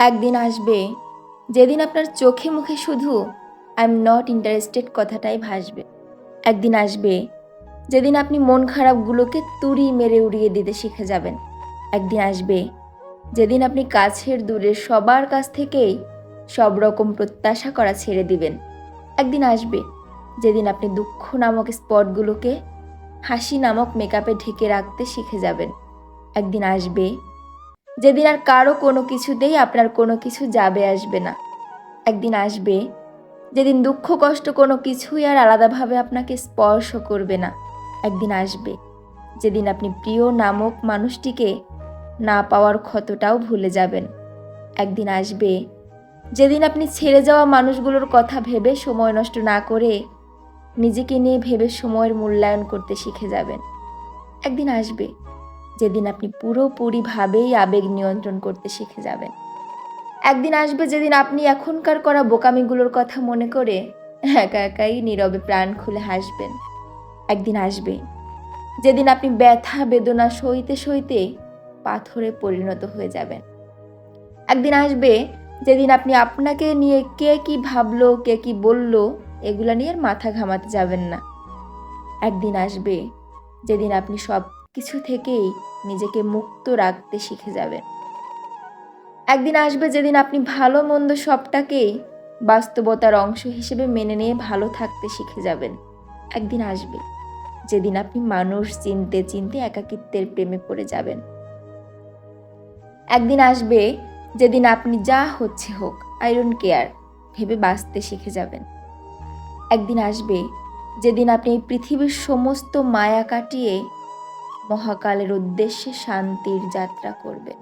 একদিন আসবে যেদিন আপনার চোখে মুখে শুধু আই এম নট ইন্টারেস্টেড কথাটাই ভাসবে। একদিন আসবে যেদিন আপনি মন খারাপগুলোকে তুড়ি মেরে উড়িয়ে দিতে শিখে যাবেন। একদিন আসবে যেদিন আপনি কাছের দূরের সবার কাছ থেকেই সব রকম প্রত্যাশা করা ছেড়ে দিবেন। একদিন আসবে যেদিন আপনি দুঃখ নামক স্পটগুলোকে হাসি নামক মেকআপে ঢেকে রাখতে শিখে যাবেন। একদিন আসবে যেদিন আর কারো কোনো কিছুতেই আপনার কোনো কিছু যাবে আসবে না। একদিন আসবে যেদিন দুঃখ কষ্ট কোনো কিছুই আর আলাদাভাবে আপনাকে স্পর্শ করবে না। একদিন আসবে যেদিন আপনি প্রিয় নামক মানুষটিকে না পাওয়ার ক্ষতটাও ভুলে যাবেন। একদিন আসবে যেদিন আপনি ছেড়ে যাওয়া মানুষগুলোর কথা ভেবে সময় নষ্ট না করে নিজেকে নিয়ে ভেবে সময়ের মূল্যায়ন করতে শিখে যাবেন। একদিন আসবে যেদিন আপনি পুরোপুরিভাবেই আবেগ নিয়ন্ত্রণ করতে শিখে যাবেন। একদিন আসবে যেদিন আপনি এখনকার করা বোকামিগুলোর কথা মনে করে একা একাই নীরবে প্রাণ খুলে হাসবেন। একদিন আসবে যেদিন আপনি ব্যথা বেদনা সইতে সইতে পাথরে পরিণত হয়ে যাবেন। একদিন আসবে যেদিন আপনি আপনাকে নিয়ে কে কি ভাবলো কে কি বলল এগুলা নিয়ে আর মাথা ঘামাতে যাবেন না। একদিন আসবে যেদিন আপনি সব কিছু থেকেই নিজেকে মুক্ত রাখতে শিখে যাবেন। একদিন আসবে যেদিন আপনি ভালো মন্দ সবটাকেই বাস্তবতার অংশ হিসেবে মেনে নিয়ে ভালো থাকতে শিখে যাবেন। একদিন আসবে যেদিন আপনি মানুষ চিনতে চিনতে একাকিত্বের প্রেমে পড়ে যাবেন। একদিন আসবে যেদিন আপনি যা হচ্ছে হোক আই ডোন্ট কেয়ার ভেবে বাঁচতে শিখে যাবেন। একদিন আসবে যেদিন আপনি এই পৃথিবীর সমস্ত মায়া কাটিয়ে মহাকালের উদ্দেশ্যে শান্তির যাত্রা করবেন।